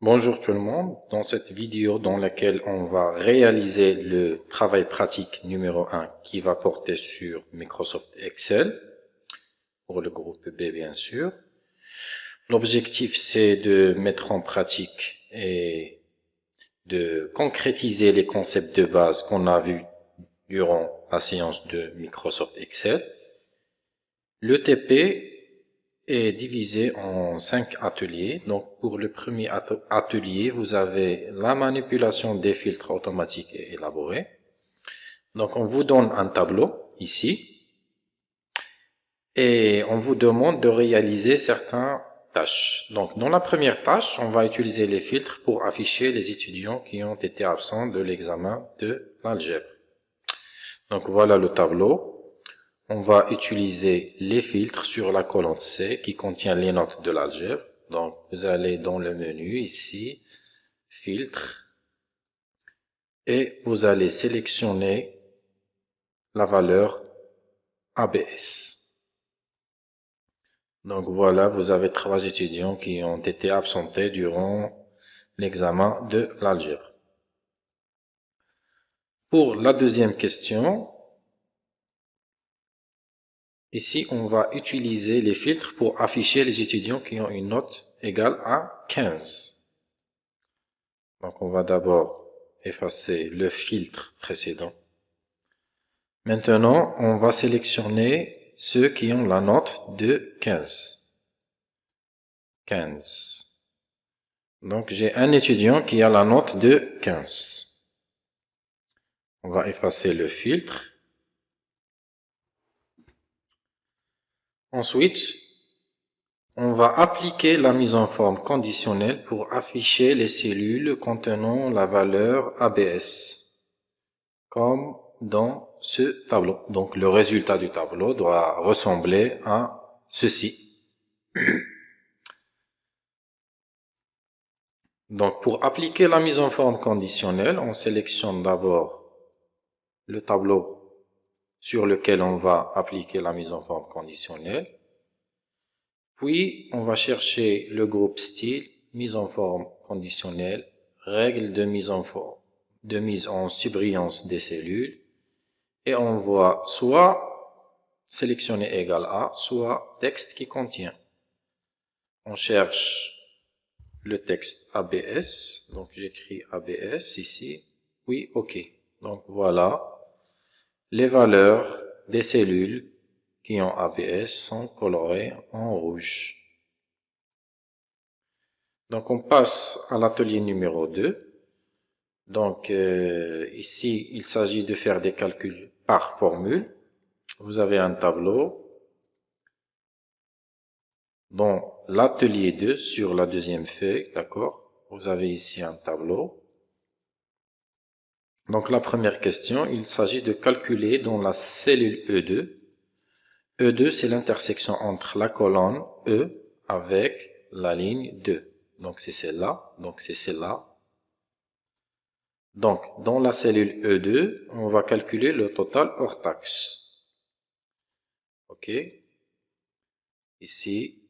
Bonjour tout le monde, dans cette vidéo dans laquelle on va réaliser le travail pratique numéro 1 qui va porter sur Microsoft Excel, pour le groupe B bien sûr. L'objectif c'est de mettre en pratique et de concrétiser les concepts de base qu'on a vus durant la séance de Microsoft Excel. Le TP est divisé en 5 ateliers. Donc, pour le premier atelier, vous avez la manipulation des filtres automatiques et élaborés. Donc, on vous donne un tableau ici et on vous demande de réaliser certaines tâches. Donc, dans la première tâche, on va utiliser les filtres pour afficher les étudiants qui ont été absents de l'examen de l'algèbre. Donc, voilà le tableau. On va utiliser les filtres sur la colonne C qui contient les notes de l'algèbre. Donc, vous allez dans le menu ici, filtre, et vous allez sélectionner la valeur ABS. Donc voilà, vous avez 3 étudiants qui ont été absentés durant l'examen de l'algèbre. Pour la deuxième question, ici, on va utiliser les filtres pour afficher les étudiants qui ont une note égale à 15. Donc, on va d'abord effacer le filtre précédent. Maintenant, on va sélectionner ceux qui ont la note de 15. 15. Donc, j'ai un étudiant qui a la note de 15. On va effacer le filtre. Ensuite, on va appliquer la mise en forme conditionnelle pour afficher les cellules contenant la valeur ABS, comme dans ce tableau. Donc, le résultat du tableau doit ressembler à ceci. Donc, pour appliquer la mise en forme conditionnelle, on sélectionne d'abord le tableau sur lequel on va appliquer la mise en forme conditionnelle. Puis, on va chercher le groupe style, mise en forme conditionnelle, règle de mise en surbrillance des cellules. Et on voit soit sélectionner égal à, soit texte qui contient. On cherche le texte ABS, donc j'écris ABS ici, oui, OK. Donc voilà, les valeurs des cellules qui ont ABS sont colorées en rouge. Donc on passe à l'atelier numéro 2. Donc ici, il s'agit de faire des calculs par formule. Vous avez un tableau. Dans l'atelier 2, sur la deuxième feuille, d'accord, vous avez ici un tableau. Donc la première question, il s'agit de calculer dans la cellule E2. E2, c'est l'intersection entre la colonne E avec la ligne 2. Donc c'est celle-là, donc c'est celle-là. Donc dans la cellule E2, on va calculer le total hors taxe. OK. Ici,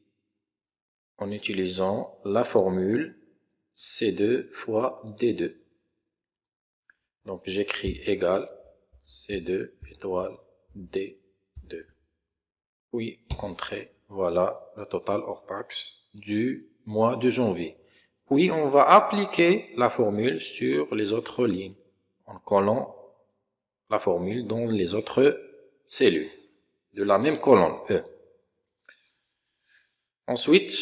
en utilisant la formule C2 fois D2. Donc j'écris égal C2 étoile D2. Puis entrée, voilà le total hors taxe du mois de janvier. Puis on va appliquer la formule sur les autres lignes en collant la formule dans les autres cellules de la même colonne E. Ensuite,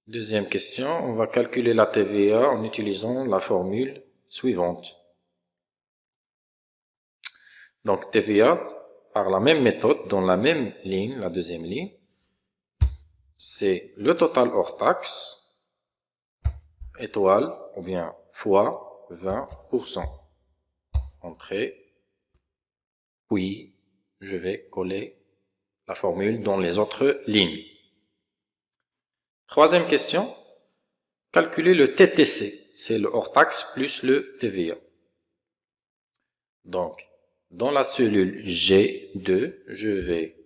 deuxième question, on va calculer la TVA en utilisant la formule suivante. Donc TVA, par la même méthode, dans la même ligne, la deuxième ligne, c'est le total hors taxe, étoile, ou bien fois 20%. Entrée, puis je vais coller la formule dans les autres lignes. Troisième question, calculer le TTC, c'est le hors taxe plus le TVA. Donc, dans la cellule G2, je vais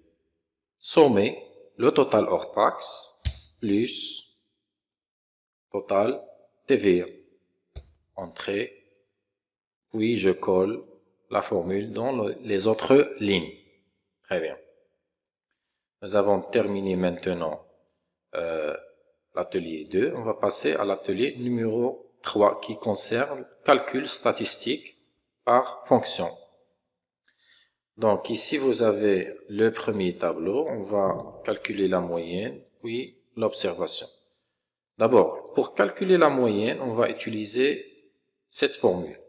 sommer le total hors taxe plus total TVA. Entrée. Puis je colle la formule dans les autres lignes. Très bien. Nous avons terminé maintenant l'atelier 2. On va passer à l'atelier numéro 3 qui concerne calcul statistique par fonction. Donc ici vous avez le premier tableau. On va calculer la moyenne, puis l'observation. D'abord, pour calculer la moyenne, on va utiliser cette formule.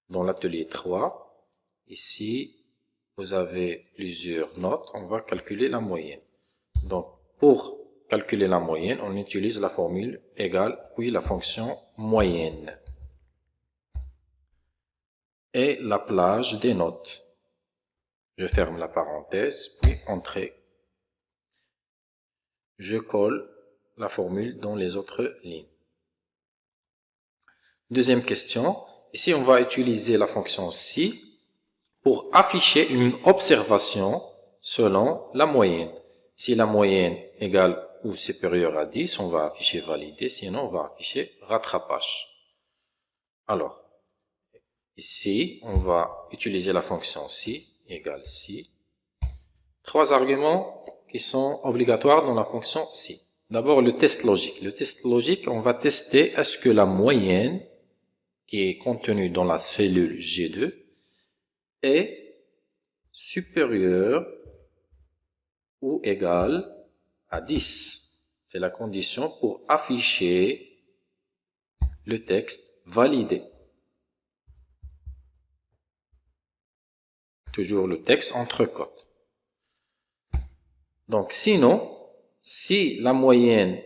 Dans l'atelier 3, ici, vous avez plusieurs notes. On va calculer la moyenne. Donc, pour calculer la moyenne, on utilise la formule égale, puis la fonction moyenne. Et la plage des notes. Je ferme la parenthèse, puis entrée. Je colle la formule dans les autres lignes. Deuxième question. Ici, on va utiliser la fonction si pour afficher une observation selon la moyenne. Si la moyenne égale ou supérieure à 10, on va afficher validé, sinon on va afficher rattrapage. Alors, ici, on va utiliser la fonction si égale si. Trois arguments qui sont obligatoires dans la fonction si. D'abord, le test logique. Le test logique, on va tester est-ce que la moyenne qui est contenue dans la cellule G2 est supérieure ou égale à 10. C'est la condition pour afficher le texte validé. Toujours le texte entre cotes. Donc sinon, si la moyenne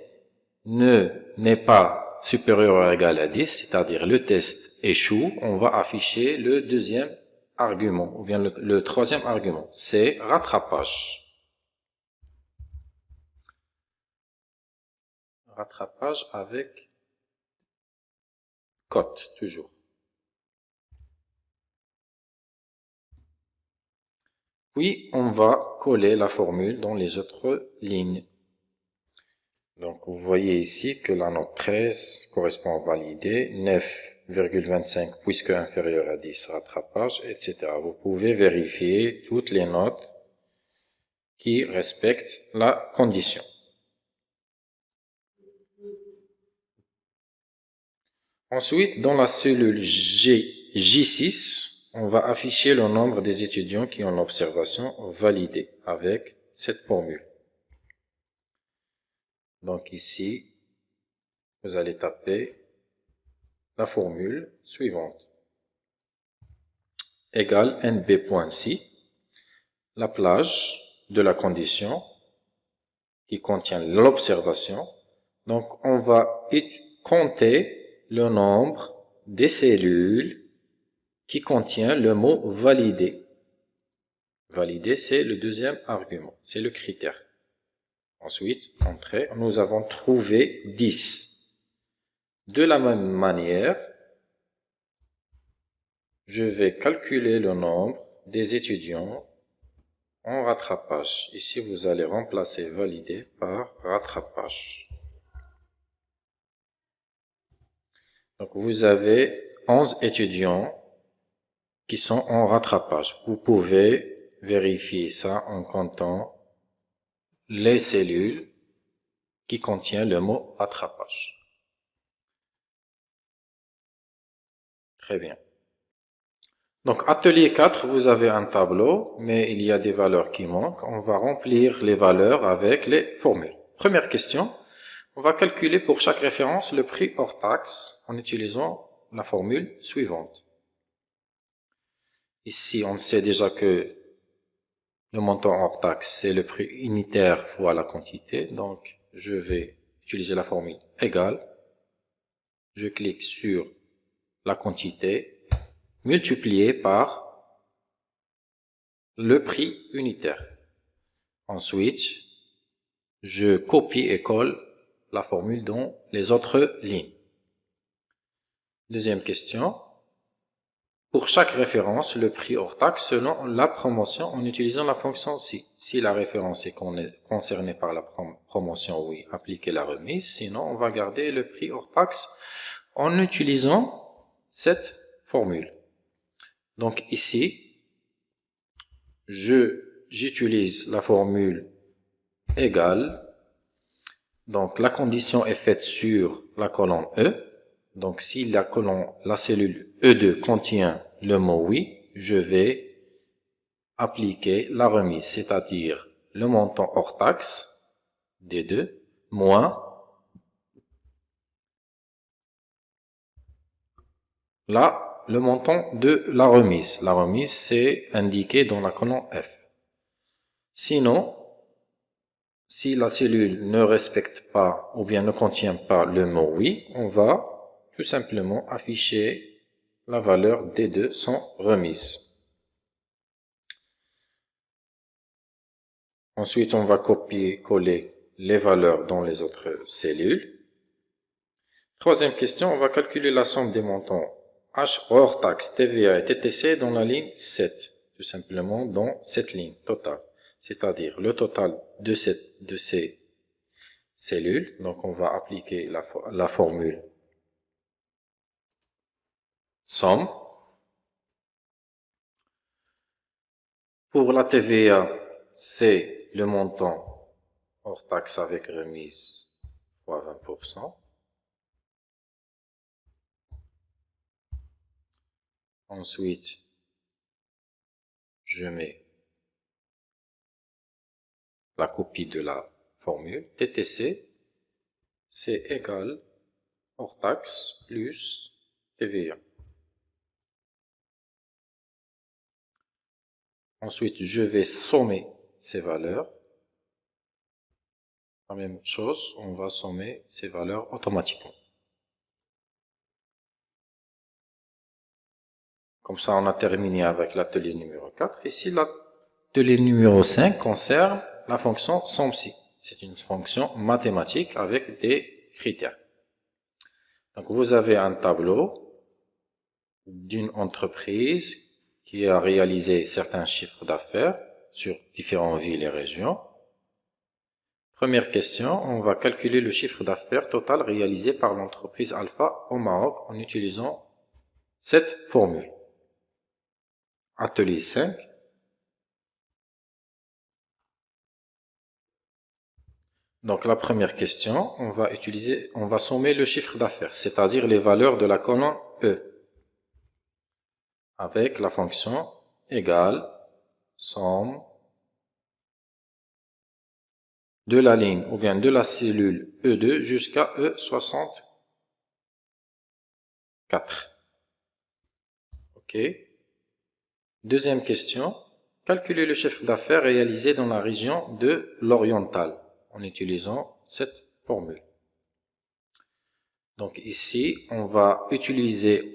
n'est pas supérieure ou égale à 10, c'est-à-dire le test échoue, on va afficher le deuxième argument, ou bien le troisième argument, c'est rattrapage. Rattrapage avec cote, toujours. Puis, on va coller la formule dans les autres lignes. Donc, vous voyez ici que la note 13 correspond à validé, 9,25 puisque inférieur à 10, rattrapage, etc. Vous pouvez vérifier toutes les notes qui respectent la condition. Ensuite, dans la cellule J6, on va afficher le nombre des étudiants qui ont l'observation validée avec cette formule. Donc ici, vous allez taper la formule suivante. Égale nb.si, la plage de la condition qui contient l'observation. Donc on va compter le nombre des cellules qui contient le mot validé. Validé, c'est le deuxième argument, c'est le critère. Ensuite, entrée, nous avons trouvé 10. De la même manière, je vais calculer le nombre des étudiants en rattrapage. Ici, vous allez remplacer validé par rattrapage. Donc, vous avez 11 étudiants qui sont en rattrapage. Vous pouvez vérifier ça en comptant les cellules qui contiennent le mot rattrapage. Très bien. Donc, atelier 4, vous avez un tableau, mais il y a des valeurs qui manquent. On va remplir les valeurs avec les formules. Première question, on va calculer pour chaque référence le prix hors taxe en utilisant la formule suivante. Ici, on sait déjà que le montant hors taxe, c'est le prix unitaire fois la quantité. Donc, je vais utiliser la formule égale. Je clique sur la quantité multipliée par le prix unitaire. Ensuite, je copie et colle la formule dans les autres lignes. Deuxième question. Pour chaque référence, le prix hors taxe selon la promotion en utilisant la fonction si. Si la référence est concernée par la promotion, oui, appliquer la remise. Sinon, on va garder le prix hors taxe en utilisant cette formule. Donc ici, j'utilise la formule égale. Donc la condition est faite sur la colonne E. Donc si la cellule E2 contient le mot oui, je vais appliquer la remise, c'est-à-dire le montant hors taxe D2 moins le montant de la remise. La remise, c'est indiqué dans la colonne F. Sinon, si la cellule ne respecte pas ou bien ne contient pas le mot oui, on va tout simplement afficher la valeur D2 sans remise. Ensuite, on va copier-coller les valeurs dans les autres cellules. Troisième question, on va calculer la somme des montants H hors taxe, TVA et TTC dans la ligne 7. Tout simplement dans cette ligne totale. C'est-à-dire le total de ces cellules. Donc, on va appliquer la formule somme. Pour la TVA, c'est le montant hors taxe avec remise fois 20%. Ensuite, je mets la copie de la formule. TTC, c'est égal hors taxe plus TVA. Ensuite, je vais sommer ces valeurs. La même chose, on va sommer ces valeurs automatiquement. Comme ça, on a terminé avec l'atelier numéro 4. Ici, l'atelier numéro 5 concerne la fonction SOMMSI. C'est une fonction mathématique avec des critères. Donc, vous avez un tableau d'une entreprise qui a réalisé certains chiffres d'affaires sur différentes villes et régions. Première question, on va calculer le chiffre d'affaires total réalisé par l'entreprise Alpha au Maroc en utilisant cette formule. Atelier 5. Donc la première question, on va sommer le chiffre d'affaires, c'est-à-dire les valeurs de la colonne E, avec la fonction égale somme de la ligne ou bien de la cellule E2 jusqu'à E64. OK. Deuxième question, calculer le chiffre d'affaires réalisé dans la région de l'Oriental en utilisant cette formule. Donc ici, on va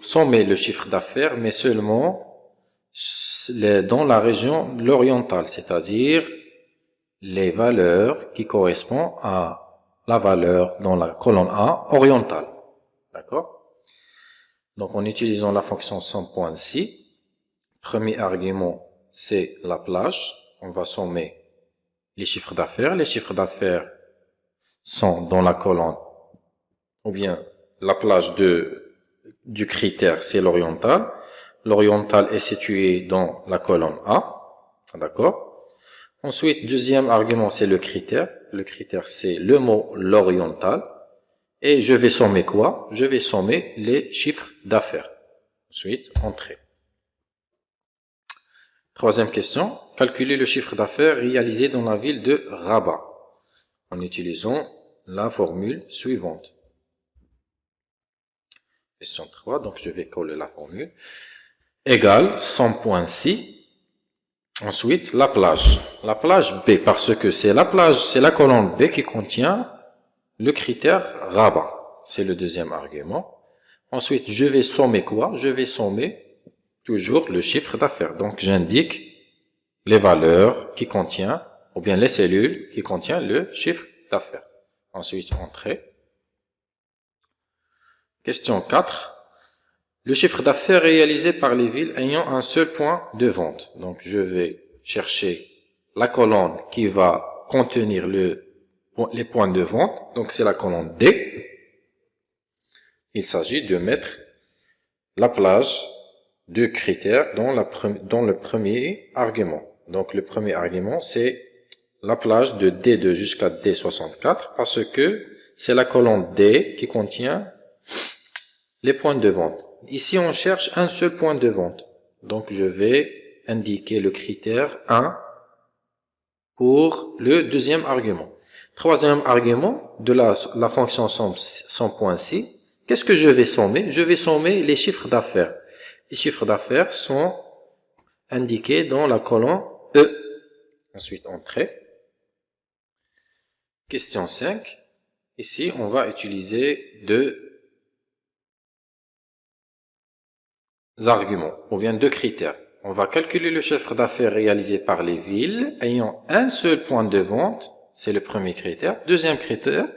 sommer le chiffre d'affaires, mais seulement dans la région de l'Oriental, c'est-à-dire les valeurs qui correspondent à la valeur dans la colonne A orientale. D'accord? Donc en utilisant la fonction somme.si, premier argument, c'est la plage. On va sommer les chiffres d'affaires. Les chiffres d'affaires sont dans la colonne, ou bien la plage du critère, c'est l'oriental. L'oriental est situé dans la colonne A. D'accord? Ensuite, deuxième argument, c'est le critère. Le critère, c'est le mot l'oriental. Et je vais sommer quoi? Je vais sommer les chiffres d'affaires. Ensuite, entrée. Troisième question, calculer le chiffre d'affaires réalisé dans la ville de Rabat en utilisant la formule suivante. Question 3, donc je vais coller la formule. Égale somme.si. Ensuite, la plage. La plage B, parce que c'est la colonne B qui contient le critère Rabat. C'est le deuxième argument. Ensuite, je vais sommer quoi? Je vais sommer toujours le chiffre d'affaires. Donc, j'indique les valeurs qui contiennent, ou bien les cellules qui contiennent le chiffre d'affaires. Ensuite, entrée. Question 4. le chiffre d'affaires réalisé par les villes ayant un seul point de vente. Donc, je vais chercher la colonne qui va contenir les points de vente. Donc, c'est la colonne D. Il s'agit de mettre la plage de critères dans le premier argument. Donc, le premier argument, c'est la plage de D2 jusqu'à D64 parce que c'est la colonne D qui contient les points de vente. Ici, on cherche un seul point de vente. Donc, je vais indiquer le critère 1 pour le deuxième argument. Troisième argument de la fonction somme.si. Qu'est-ce que je vais sommer? Je vais sommer les chiffres d'affaires. Les chiffres d'affaires sont indiqués dans la colonne E. Ensuite, entrée. Question 5. Ici, on va utiliser deux arguments, ou bien deux critères. On va calculer le chiffre d'affaires réalisé par les villes ayant un seul point de vente, c'est le premier critère. Deuxième critère,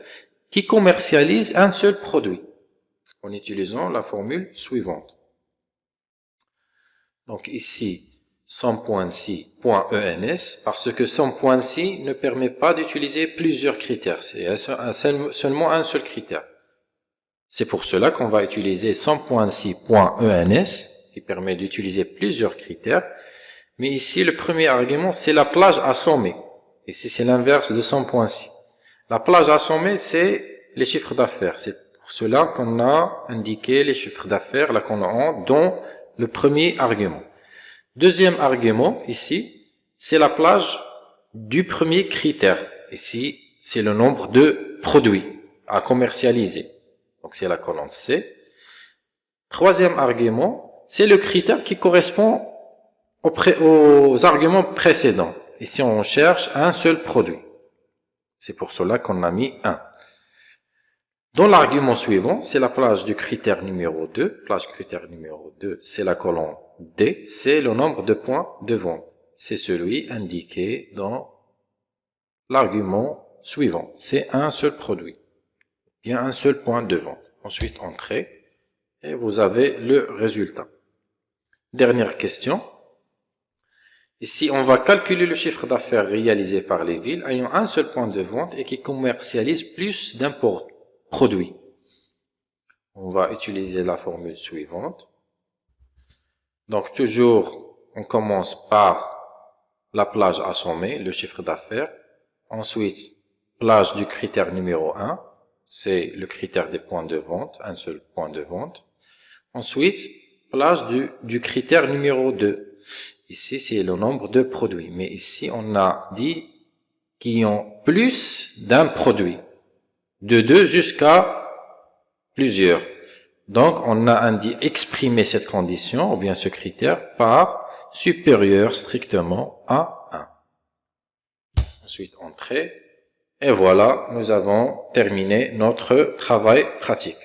qui commercialise un seul produit, en utilisant la formule suivante. Donc ici, somme.si.ens, parce que somme.si ne permet pas d'utiliser plusieurs critères, c'est seulement un seul critère. C'est pour cela qu'on va utiliser somme.si.ens, qui permet d'utiliser plusieurs critères. Mais ici, le premier argument, c'est la plage à sommer. Ici, c'est l'inverse de somme.si. La plage à sommer, c'est les chiffres d'affaires. C'est pour cela qu'on a indiqué les chiffres d'affaires, là qu'on a dans le premier argument. Deuxième argument, ici, c'est la plage du premier critère. Ici, c'est le nombre de produits à commercialiser. Donc, c'est la colonne C. Troisième argument, c'est le critère qui correspond aux arguments précédents. Ici, on cherche un seul produit. C'est pour cela qu'on a mis 1. Dans l'argument suivant, c'est la plage du critère numéro 2. Plage critère numéro 2, c'est la colonne D. C'est le nombre de points de vente. C'est celui indiqué dans l'argument suivant. C'est un seul produit. Il y a un seul point de vente. Ensuite, entrée. Et vous avez le résultat. Dernière question. Ici, on va calculer le chiffre d'affaires réalisé par les villes ayant un seul point de vente et qui commercialisent plus d'un produit. On va utiliser la formule suivante. Donc, toujours, on commence par la plage à sommer, le chiffre d'affaires. Ensuite, plage du critère numéro 1. C'est le critère des points de vente, un seul point de vente. Ensuite, plage du critère numéro 2. Ici, c'est le nombre de produits. Mais ici, on a dit qu'ils ont plus d'un produit. De 2 jusqu'à plusieurs. Donc, on a exprimé cette condition, ou bien ce critère, par supérieur strictement à 1. Ensuite, entrée. Et voilà, nous avons terminé notre travail pratique.